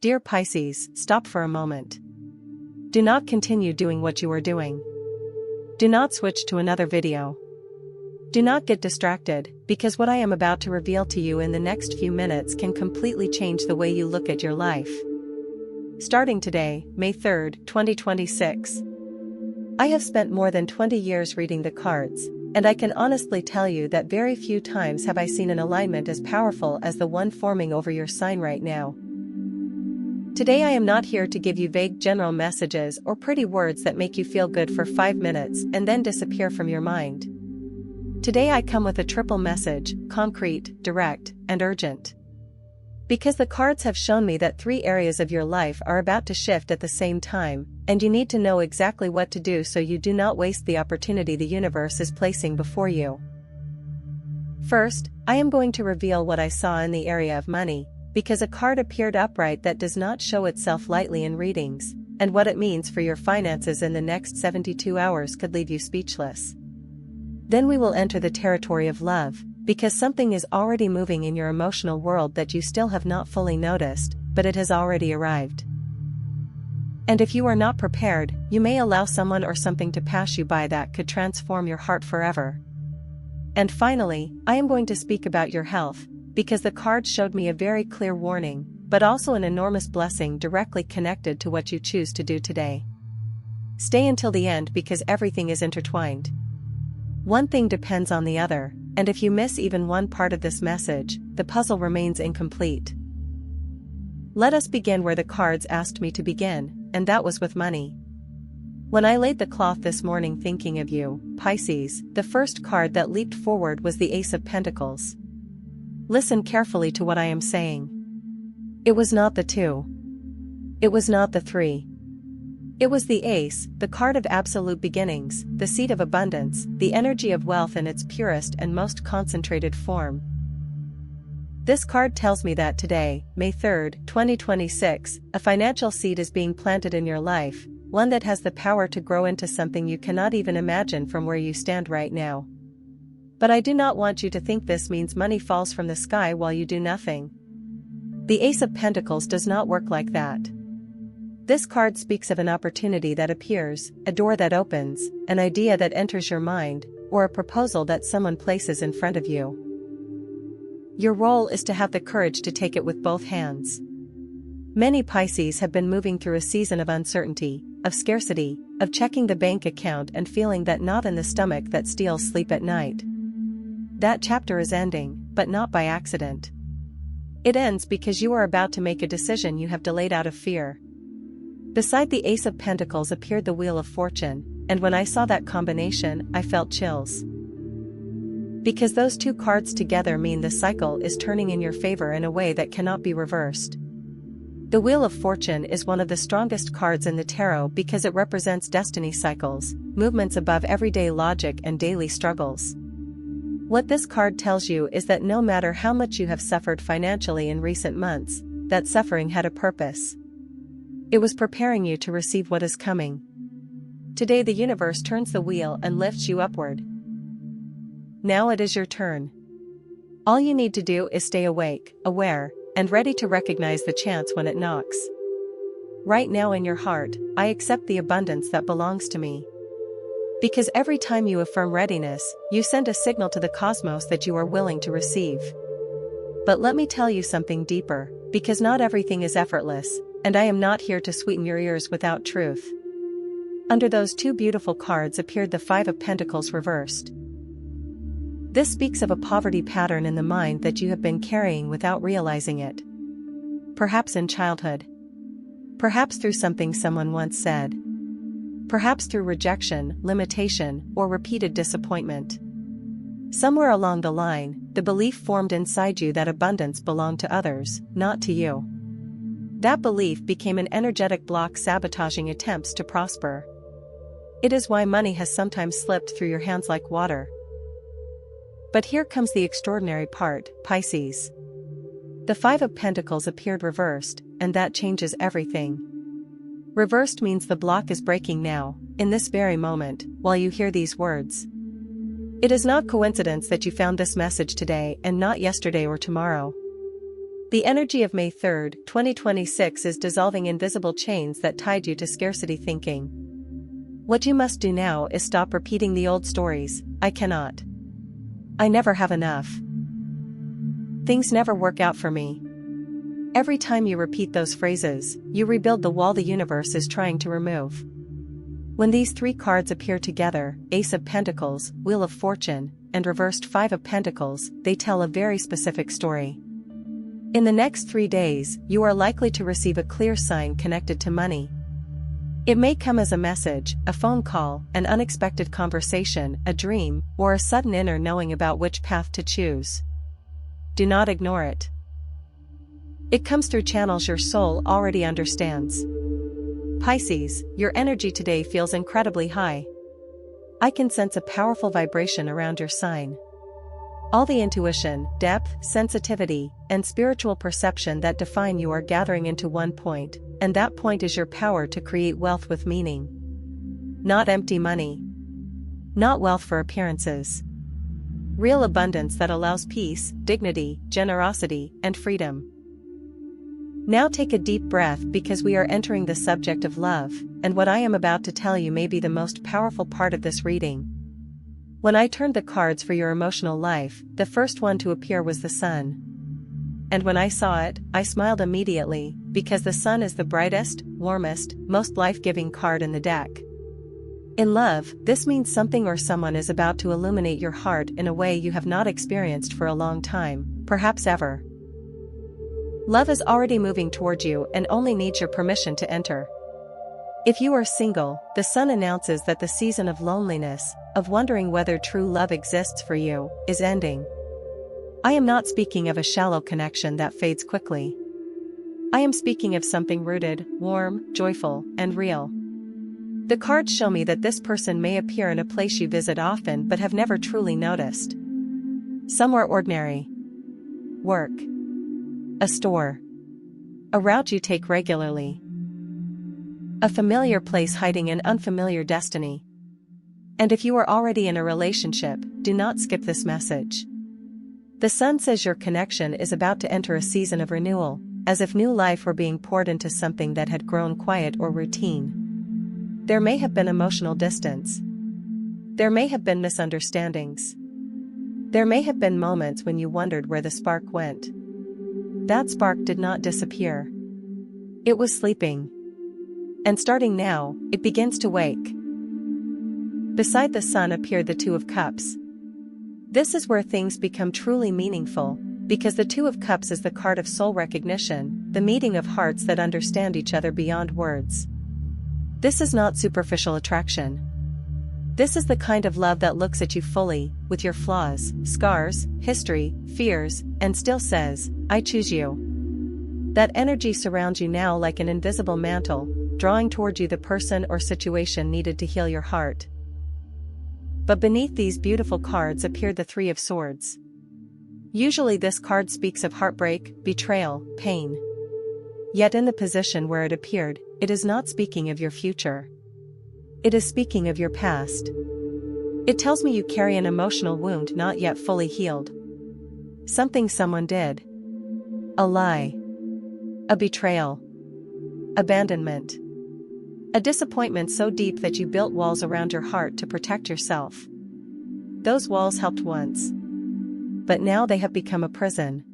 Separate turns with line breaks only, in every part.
Dear Pisces, stop for a moment. Do not continue doing what you are doing. Do not switch to another video. Do not get distracted, because what I am about to reveal to you in the next few minutes can completely change the way you look at your life. Starting today, May 3rd, 2026. I have spent more than 20 years reading the cards, and I can honestly tell you that very few times have I seen an alignment as powerful as the one forming over your sign right now. Today I am not here to give you vague general messages or pretty words that make you feel good for 5 minutes and then disappear from your mind. Today I come with a triple message, concrete, direct, and urgent. Because the cards have shown me that 3 areas of your life are about to shift at the same time, and you need to know exactly what to do so you do not waste the opportunity the universe is placing before you. First, I am going to reveal what I saw in the area of money, because a card appeared upright that does not show itself lightly in readings, and what it means for your finances in the next 72 hours could leave you speechless. Then we will enter the territory of love, because something is already moving in your emotional world that you still have not fully noticed, but it has already arrived. And if you are not prepared, you may allow someone or something to pass you by that could transform your heart forever. And finally, I am going to speak about your health, because the cards showed me a very clear warning, but also an enormous blessing directly connected to what you choose to do today. Stay until the end because everything is intertwined. One thing depends on the other, and if you miss even one part of this message, the puzzle remains incomplete. Let us begin where the cards asked me to begin, and that was with money. When I laid the cloth this morning thinking of you, Pisces, the first card that leaped forward was the Ace of Pentacles. Listen carefully to what I am saying. It was not the 2. It was not the 3. It was the Ace, the card of absolute beginnings, the seed of abundance, the energy of wealth in its purest and most concentrated form. This card tells me that today, May 3rd, 2026, a financial seed is being planted in your life, one that has the power to grow into something you cannot even imagine from where you stand right now. But I do not want you to think this means money falls from the sky while you do nothing. The Ace of Pentacles does not work like that. This card speaks of an opportunity that appears, a door that opens, an idea that enters your mind, or a proposal that someone places in front of you. Your role is to have the courage to take it with both hands. Many Pisces have been moving through a season of uncertainty, of scarcity, of checking the bank account and feeling that knot in the stomach that steals sleep at night. That chapter is ending, but not by accident. It ends because you are about to make a decision you have delayed out of fear. Beside the Ace of Pentacles appeared the Wheel of Fortune, and when I saw that combination, I felt chills. Because those 2 cards together mean the cycle is turning in your favor in a way that cannot be reversed. The Wheel of Fortune is one of the strongest cards in the tarot because it represents destiny cycles, movements above everyday logic and daily struggles. What this card tells you is that no matter how much you have suffered financially in recent months, that suffering had a purpose. It was preparing you to receive what is coming. Today the universe turns the wheel and lifts you upward. Now it is your turn. All you need to do is stay awake, aware, and ready to recognize the chance when it knocks. Right now in your heart, I accept the abundance that belongs to me. Because every time you affirm readiness, you send a signal to the cosmos that you are willing to receive. But let me tell you something deeper, because not everything is effortless, and I am not here to sweeten your ears without truth. Under those 2 beautiful cards appeared the 5 of Pentacles reversed. This speaks of a poverty pattern in the mind that you have been carrying without realizing it. Perhaps in childhood. Perhaps through something someone once said. Perhaps through rejection, limitation, or repeated disappointment. Somewhere along the line, the belief formed inside you that abundance belonged to others, not to you. That belief became an energetic block sabotaging attempts to prosper. It is why money has sometimes slipped through your hands like water. But here comes the extraordinary part, Pisces. The 5 of Pentacles appeared reversed, and that changes everything. Reversed means the block is breaking now, in this very moment, while you hear these words. It is not coincidence that you found this message today and not yesterday or tomorrow. The energy of May 3rd, 2026 is dissolving invisible chains that tied you to scarcity thinking. What you must do now is stop repeating the old stories. I cannot. I never have enough. Things never work out for me. Every time you repeat those phrases, you rebuild the wall the universe is trying to remove. When these three cards appear together, Ace of Pentacles, Wheel of Fortune, and reversed Five of Pentacles, they tell a very specific story. In the next 3 days, you are likely to receive a clear sign connected to money. It may come as a message, a phone call, an unexpected conversation, a dream, or a sudden inner knowing about which path to choose. Do not ignore it. It comes through channels your soul already understands. Pisces, your energy today feels incredibly high. I can sense a powerful vibration around your sign. All the intuition, depth, sensitivity, and spiritual perception that define you are gathering into one point, and that point is your power to create wealth with meaning. Not empty money. Not wealth for appearances. Real abundance that allows peace, dignity, generosity, and freedom. Now take a deep breath because we are entering the subject of love, and what I am about to tell you may be the most powerful part of this reading. When I turned the cards for your emotional life, the first one to appear was the Sun. And when I saw it, I smiled immediately, because the Sun is the brightest, warmest, most life-giving card in the deck. In love, this means something or someone is about to illuminate your heart in a way you have not experienced for a long time, perhaps ever. Love is already moving toward you and only needs your permission to enter. If you are single, the Sun announces that the season of loneliness, of wondering whether true love exists for you, is ending. I am not speaking of a shallow connection that fades quickly. I am speaking of something rooted, warm, joyful, and real. The cards show me that this person may appear in a place you visit often but have never truly noticed. Somewhere ordinary. Work. A store. A route you take regularly. A familiar place hiding an unfamiliar destiny. And if you are already in a relationship, do not skip this message. The Sun says your connection is about to enter a season of renewal, as if new life were being poured into something that had grown quiet or routine. There may have been emotional distance. There may have been misunderstandings. There may have been moments when you wondered where the spark went. That spark did not disappear. It was sleeping. And starting now, it begins to wake. Beside the Sun appeared the Two of Cups. This is where things become truly meaningful, because the Two of Cups is the card of soul recognition, the meeting of hearts that understand each other beyond words. This is not superficial attraction. This is the kind of love that looks at you fully, with your flaws, scars, history, fears, and still says, I choose you. That energy surrounds you now like an invisible mantle, drawing toward you the person or situation needed to heal your heart. But beneath these beautiful cards appeared the Three of Swords. Usually this card speaks of heartbreak, betrayal, pain. Yet in the position where it appeared, it is not speaking of your future. It is speaking of your past. It tells me you carry an emotional wound not yet fully healed. Something someone did. A lie. A betrayal. Abandonment. A disappointment so deep that you built walls around your heart to protect yourself. Those walls helped once. But now they have become a prison.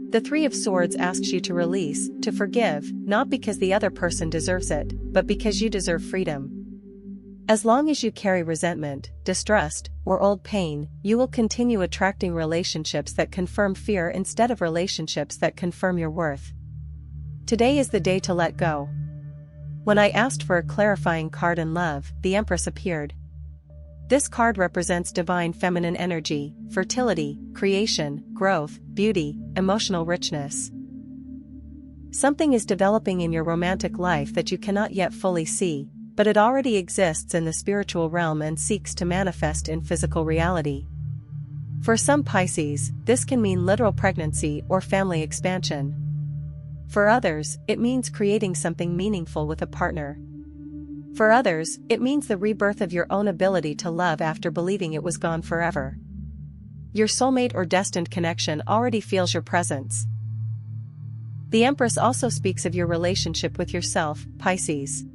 The Three of Swords asks you to release, to forgive, not because the other person deserves it, but because you deserve freedom. As long as you carry resentment, distrust, or old pain, you will continue attracting relationships that confirm fear instead of relationships that confirm your worth. Today is the day to let go. When I asked for a clarifying card in love, the Empress appeared. This card represents divine feminine energy, fertility, creation, growth, beauty, emotional richness. Something is developing in your romantic life that you cannot yet fully see, but it already exists in the spiritual realm and seeks to manifest in physical reality. For some Pisces, this can mean literal pregnancy or family expansion. For others, it means creating something meaningful with a partner. For others, it means the rebirth of your own ability to love after believing it was gone forever. Your soulmate or destined connection already feels your presence. The Empress also speaks of your relationship with yourself, Pisces.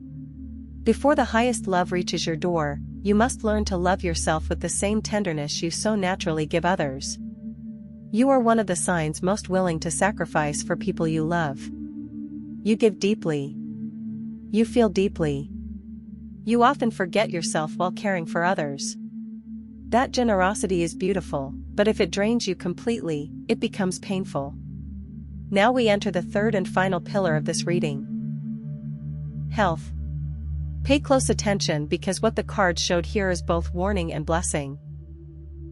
Before the highest love reaches your door, you must learn to love yourself with the same tenderness you so naturally give others. You are one of the signs most willing to sacrifice for people you love. You give deeply. You feel deeply. You often forget yourself while caring for others. That generosity is beautiful, but if it drains you completely, it becomes painful. Now we enter the third and final pillar of this reading. Health. Pay close attention because what the cards showed here is both warning and blessing.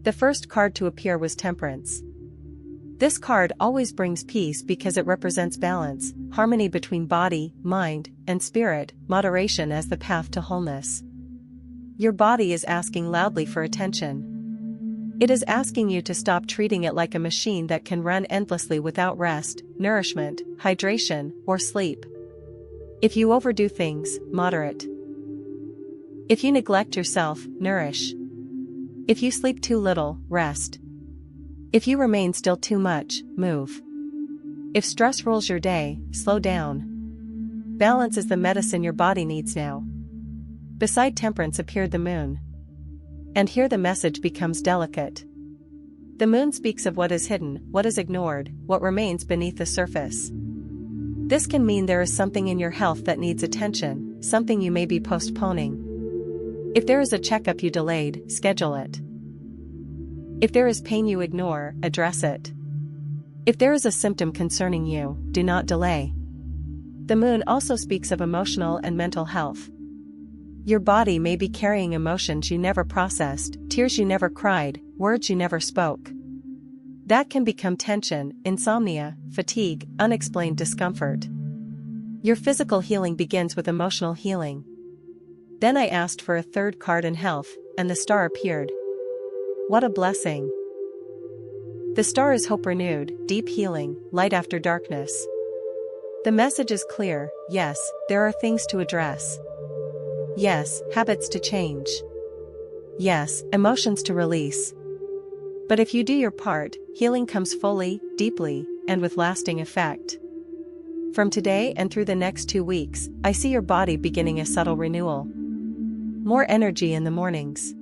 The first card to appear was Temperance. This card always brings peace because it represents balance, harmony between body, mind, and spirit, moderation as the path to wholeness. Your body is asking loudly for attention. It is asking you to stop treating it like a machine that can run endlessly without rest, nourishment, hydration, or sleep. If you overdo things, moderate. If you neglect yourself, nourish. If you sleep too little, rest. If you remain still too much, move. If stress rules your day, slow down. Balance is the medicine your body needs now. Beside Temperance appeared the Moon. And here the message becomes delicate. The Moon speaks of what is hidden, what is ignored, what remains beneath the surface. This can mean there is something in your health that needs attention, something you may be postponing. If there is a checkup you delayed, schedule it. If there is pain you ignore, address it. If there is a symptom concerning you, do not delay. The Moon also speaks of emotional and mental health. Your body may be carrying emotions you never processed, tears you never cried, words you never spoke. That can become tension, insomnia, fatigue, unexplained discomfort. Your physical healing begins with emotional healing. Then I asked for a third card in health, and the star appeared. What a blessing! The star is hope renewed, deep healing, light after darkness. The message is clear: yes, there are things to address. Yes, habits to change. Yes, emotions to release. But if you do your part, healing comes fully, deeply, and with lasting effect. From today and through the next 2 weeks, I see your body beginning a subtle renewal. More energy in the mornings.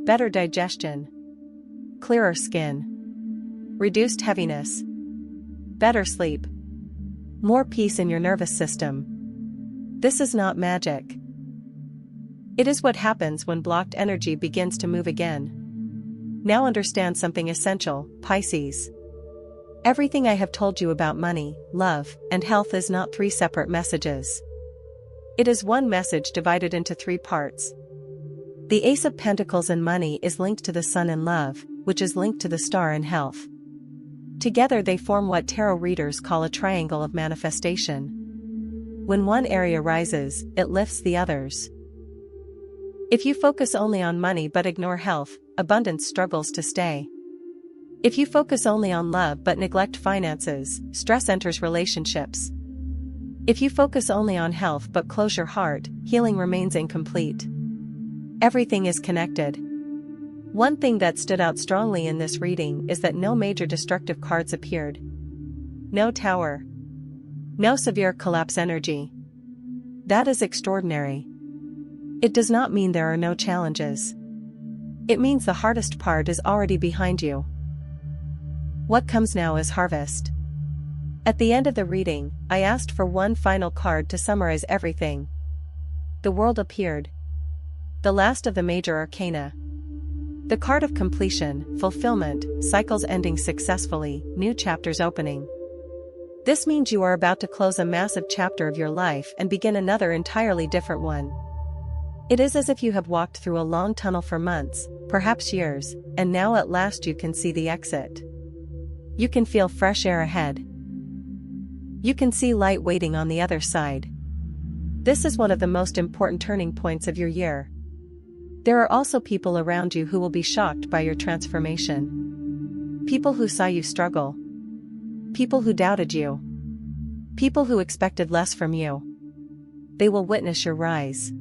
Better digestion. Clearer skin. Reduced heaviness. Better sleep. More peace in your nervous system. This is not magic. It is what happens when blocked energy begins to move again. Now understand something essential, Pisces. Everything I have told you about money, love, and health is not 3 separate messages. It is one message divided into 3 parts. The Ace of Pentacles in money is linked to the Sun in love, which is linked to the star in health. Together they form what tarot readers call a triangle of manifestation. When one area rises, it lifts the others. If you focus only on money but ignore health, abundance struggles to stay. If you focus only on love but neglect finances, stress enters relationships. If you focus only on health but close your heart, healing remains incomplete. Everything is connected. One thing that stood out strongly in this reading is that no major destructive cards appeared. No tower. No severe collapse energy. That is extraordinary. It does not mean there are no challenges. It means the hardest part is already behind you. What comes now is harvest. At the end of the reading, I asked for one final card to summarize everything. The World appeared. The last of the major arcana. The card of completion, fulfillment, cycles ending successfully, new chapters opening. This means you are about to close a massive chapter of your life and begin another entirely different one. It is as if you have walked through a long tunnel for months, perhaps years, and now at last you can see the exit. You can feel fresh air ahead. You can see light waiting on the other side. This is one of the most important turning points of your year. There are also people around you who will be shocked by your transformation. People who saw you struggle. People who doubted you. People who expected less from you. They will witness your rise.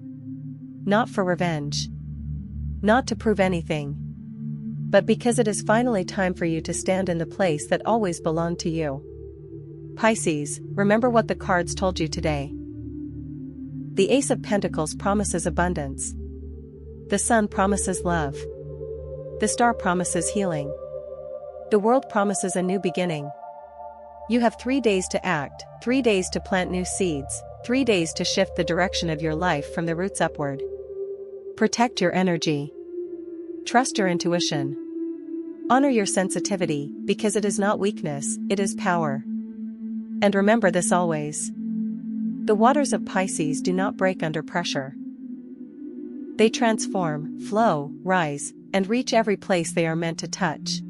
Not for revenge. Not to prove anything. But because it is finally time for you to stand in the place that always belonged to you. Pisces, remember what the cards told you today. The Ace of Pentacles promises abundance. The Sun promises love. The Star promises healing. The World promises a new beginning. You have 3 days to act, 3 days to plant new seeds, 3 days to shift the direction of your life from the roots upward. Protect your energy. Trust your intuition. Honor your sensitivity, because it is not weakness, it is power. And remember this always. The waters of Pisces do not break under pressure. They transform, flow, rise, and reach every place they are meant to touch.